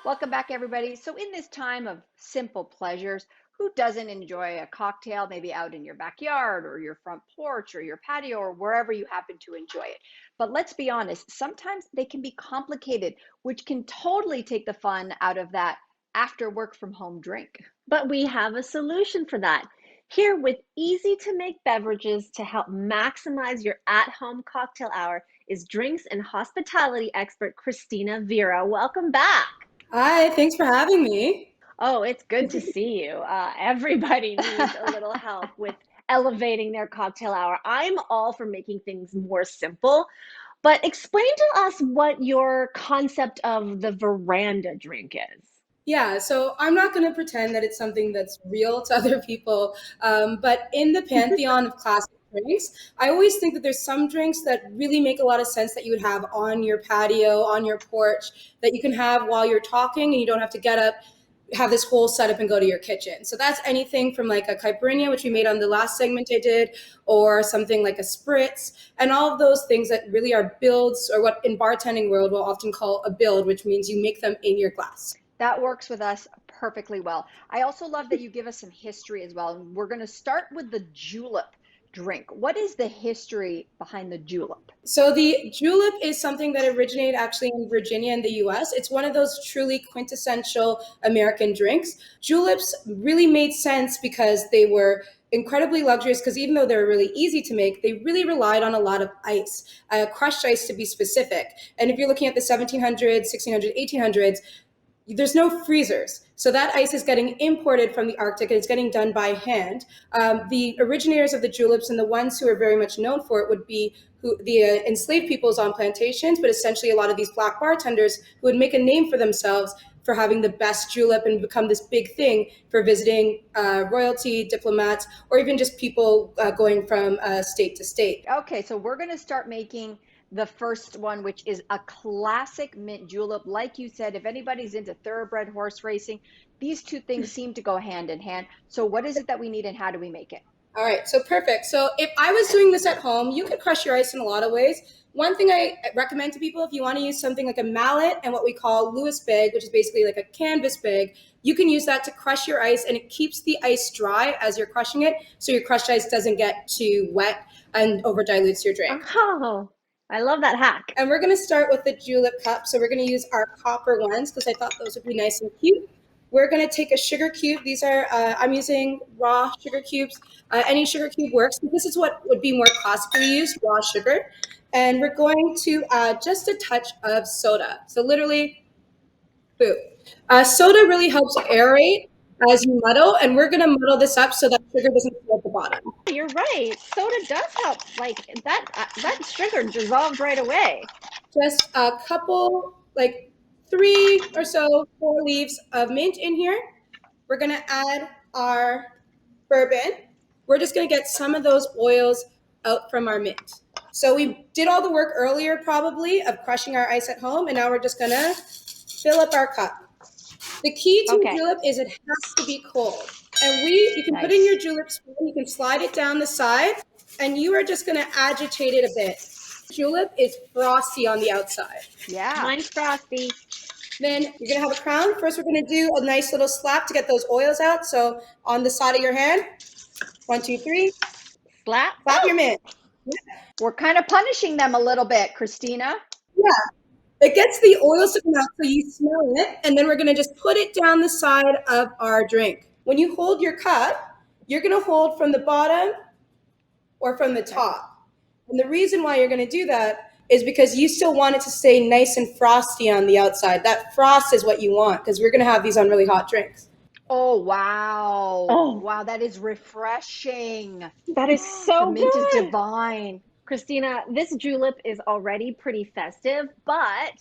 Welcome back, everybody. So, in this time of simple pleasures, who doesn't enjoy a cocktail, maybe out in your backyard or your front porch or your patio or wherever you happen to enjoy it? But let's be honest, sometimes they can be complicated, which can totally take the fun out of that after work from home drink. But we have a solution for that. Here with easy to make beverages to help maximize your at home cocktail hour is drinks and hospitality expert Christina Veira. Welcome back. Hi, thanks for having me. Oh, it's good to see you. Everybody needs a little help with elevating their cocktail hour. I'm all for making things more simple, but explain to us what your concept of the veranda drink is. Yeah, so I'm not going to pretend that it's something that's real to other people, but in the pantheon of classic drinks, I always think that there's some drinks that really make a lot of sense that you would have on your patio, on your porch, that you can have while you're talking and you don't have to get up, have this whole setup and go to your kitchen. So that's anything from like a caipirinha, which we made on the last segment I did, or something like a spritz, and all of those things that really are builds, or what in bartending world we'll often call a build, which means you make them in your glass. That works with us perfectly well. I also love that you give us some history as well. And we're going to start with the julep drink. What is the history behind the julep? So the julep is something that originated actually in Virginia in the US. It's one of those truly quintessential American drinks. Juleps really made sense because they were incredibly luxurious, because even though they were really easy to make, they really relied on a lot of ice, crushed ice to be specific. And if you're looking at the 1700s, 1600s, 1800s, there's no freezers. So that ice is getting imported from the Arctic and it's getting done by hand. The originators of the juleps and the ones who are very much known for it would be the enslaved peoples on plantations, but essentially a lot of these black bartenders who would make a name for themselves for having the best julep and become this big thing for visiting royalty, diplomats, or even just people going from state to state. Okay, so we're going to start making the first one, which is a classic mint julep. Like you said, if anybody's into thoroughbred horse racing, these two things seem to go hand in hand. So, what is it that we need and how do we make it? All right, so perfect. So if I was doing this at home, you could crush your ice in a lot of ways. One thing I recommend to people, if you want to use something like a mallet and what we call Lewis bag, which is basically like a canvas bag, you can use that to crush your ice, and it keeps the ice dry as you're crushing it, so your crushed ice doesn't get too wet and over dilutes your drink. Oh, I love that hack. And we're going to start with the julep cup. So we're going to use our copper ones because I thought those would be nice and cute. We're going to take a sugar cube. These are, I'm using raw sugar cubes. Any sugar cube works. This is what would be more classically used, raw sugar. And we're going to add just a touch of soda. So literally, boom. Soda really helps aerate as you muddle, and we're going to muddle this up so that sugar doesn't fall at the bottom. You're right. Soda does help. Like that sugar dissolved right away. Just a couple, like 3 or so, 4 leaves of mint in here. We're going to add our bourbon. We're just going to get some of those oils out from our mint. So we did all the work earlier probably of crushing our ice at home, and now we're just going to fill up our cup. The key to a julep is it has to be cold. And you can put in your julep spoon, you can slide it down the side, and you are just going to agitate it a bit. Julep is frosty on the outside. Yeah. Mine's frosty. Then you're going to have a crown. First, we're going to do a nice little slap to get those oils out. So on the side of your hand, 1, 2, 3. Slap. Slap your mint. Yeah. We're kind of punishing them a little bit, Christina. Yeah. It gets the oils to come out so you smell it. And then we're going to just put it down the side of our drink. When you hold your cup, you're going to hold from the bottom or from the top. And the reason why you're going to do that is because you still want it to stay nice and frosty on the outside. That frost is what you want, because we're going to have these on really hot drinks. Oh, wow. Oh, wow. That is refreshing. That is so the mint good. is divine. Christina, this julep is already pretty festive, but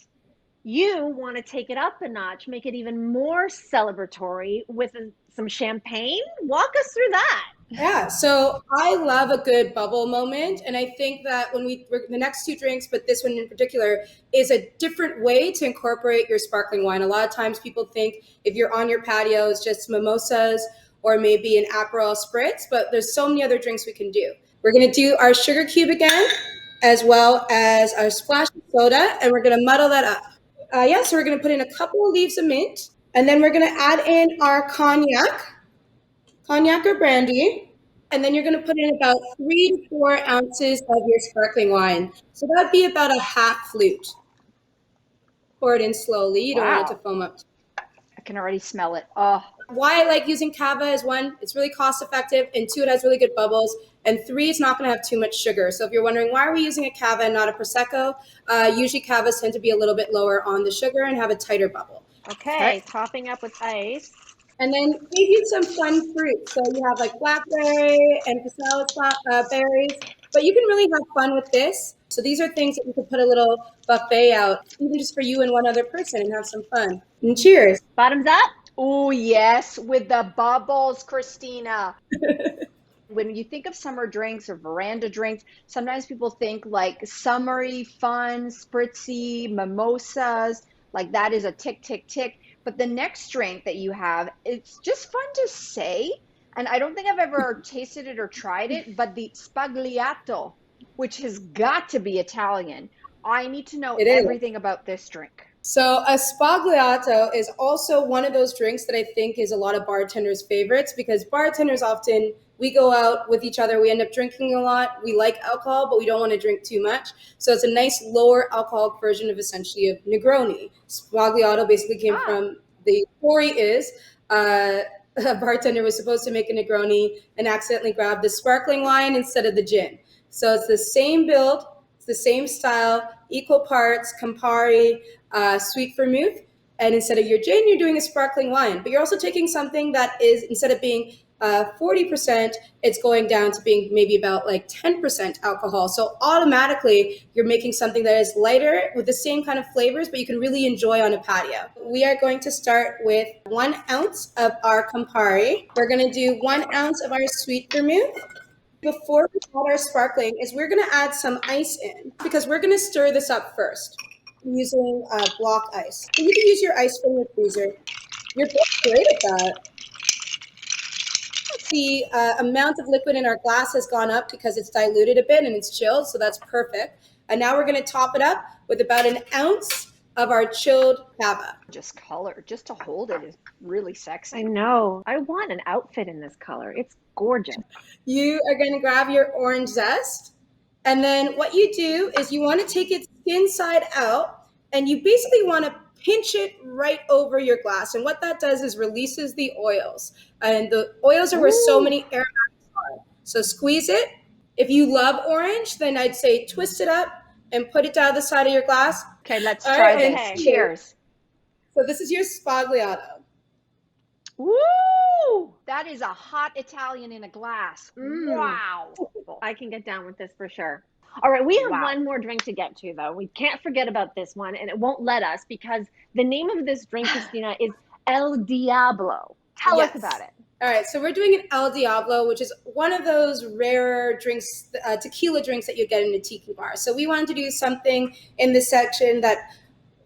you want to take it up a notch, make it even more celebratory with some champagne. Walk us through that. Yeah, so I love a good bubble moment, and I think that when the next 2 drinks, but this one in particular, is a different way to incorporate your sparkling wine. A lot of times people think if you're on your patio, it's just mimosas or maybe an Aperol spritz, but there's so many other drinks we can do. We're going to do our sugar cube again, as well as our splash of soda, and we're going to muddle that up. Yeah, so we're going to put in a couple of leaves of mint, and then we're going to add in our cognac or brandy, and then you're going to put in about 3 to 4 ounces of your sparkling wine. So that'd be about a half flute. Pour it in slowly. You don't want it to Wow. foam up. I can already smell it. Oh, Why I like using cava is one, it's really cost effective, and two, it has really good bubbles, and three, it's not going to have too much sugar. So if you're wondering why are we using a cava and not a prosecco, usually cavas tend to be a little bit lower on the sugar and have a tighter bubble. Okay, topping up with ice. And then give you some fun fruits. So you have like blackberry and casale berries, but you can really have fun with this. So these are things that you could put a little buffet out, even just for you and one other person, and have some fun. And cheers. Bottoms up. oh yes, with the bubbles, Christina. When you think of summer drinks or veranda drinks, sometimes people think like summery, fun, spritzy, mimosas, like that is a tick, tick, tick. But the next drink that you have, it's just fun to say. And I don't think I've ever tasted it or tried it, but the Spagliato, which has got to be Italian. I need to know It is. everything about this drink. So a spagliato is also one of those drinks that I think is a lot of bartenders' favorites, because bartenders often, we go out with each other, we end up drinking a lot, we like alcohol, but we don't want to drink too much. So it's a nice lower alcoholic version of essentially of Negroni. Spagliato basically came from, the story is, a bartender was supposed to make a Negroni and accidentally grabbed the sparkling wine instead of the gin. So it's the same build, it's the same style, equal parts, Campari, sweet vermouth, and instead of your gin, you're doing a sparkling wine. But you're also taking something that is, instead of being 40%, it's going down to being maybe about like 10% alcohol. So automatically, you're making something that is lighter with the same kind of flavors, but you can really enjoy on a patio. We are going to start with 1 ounce of our Campari. We're going to do 1 ounce of our sweet vermouth. Before we add our sparkling, is we're going to add some ice in, because we're going to stir this up first using block ice. So you can use your ice from your freezer. You're great at that. The amount of liquid in our glass has gone up because it's diluted a bit and it's chilled, so that's perfect. And now we're going to top it up with about 1 ounce of our chilled cava. Just color, just to hold it is really I sexy. know. I want an outfit in this color. It's gorgeous. You are going to grab your orange zest, and then what you do is you want to take it skin side out, and you basically want to pinch it right over your glass. And what that does is releases the oils. And the oils are where so many aromatics are. So squeeze it. If you love orange, then I'd say twist it up and put it down the side of your glass. Okay, let's All try right, this. and Cheers. So this is your spagliato. Woo! That is a hot Italian in a glass. Mm. Wow. I can get down with this for sure. All right, we have Wow. one more drink to get to, though. We can't forget about this one, and it won't let us, because the name of this drink, Christina, is El Diablo. Tell us about it. All right, so we're doing an El Diablo, which is one of those rarer drinks, tequila drinks that you get in a tiki bar. So we wanted to do something in this section that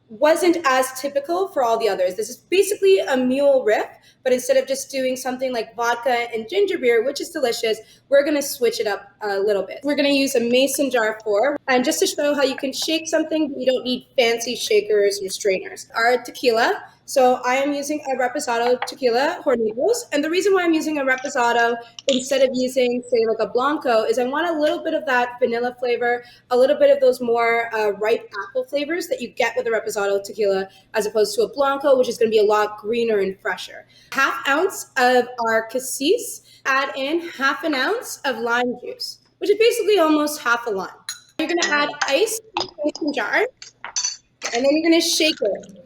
wasn't as typical for all the others. This is basically a mule riff, but instead of just doing something like vodka and ginger beer, which is delicious, we're going to switch it up a little bit. We're going to use a mason jar pour, and just to show how you can shake something, but you don't need fancy shakers or strainers. Our tequila. So I am using a Reposado tequila, Hornitos, and the reason why I'm using a Reposado instead of using, say, like a Blanco is I want a little bit of that vanilla flavor, a little bit of those more ripe apple flavors that you get with a Reposado tequila, as opposed to a Blanco, which is going to be a lot greener and fresher. 1/2 ounce of our cassis, add in 1/2 ounce of lime juice, which is basically almost half a lime. You're going to add ice in the mason jar, and then you're going to shake it.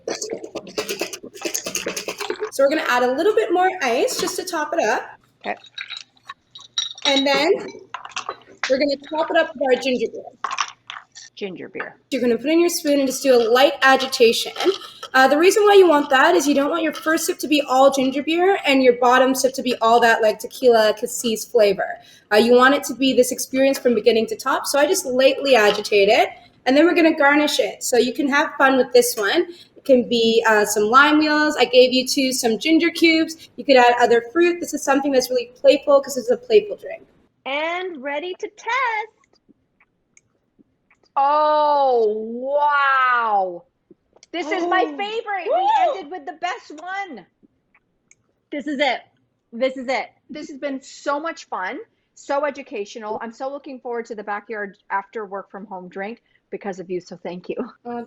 So we're going to add a little bit more ice just to top it up. Okay. And then we're going to top it up with our ginger beer. Ginger beer. You're going to put in your spoon and just do a light agitation. The reason why you want that is you don't want your first sip to be all ginger beer and your bottom sip to be all that like tequila cassis flavor. You want it to be this experience from beginning to top. So I just lightly agitate it, and then we're going to garnish it. So you can have fun with this one. It can be some lime wheels. I gave you two, some ginger cubes. You could add other fruit. This is something that's really playful because it's a playful drink. And ready to test. Oh, wow. This is my favorite. We ended with the best one. This is it. This is it. This has been so much fun, so educational. I'm so looking forward to the backyard after work from home drink because of you. So thank you.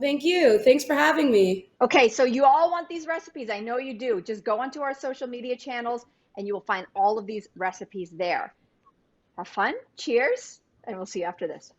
Thank you. Thanks for having me. Okay, so you all want these recipes. I know you do. Just go onto our social media channels and you will find all of these recipes there. Have fun. Cheers. And we'll see you after this.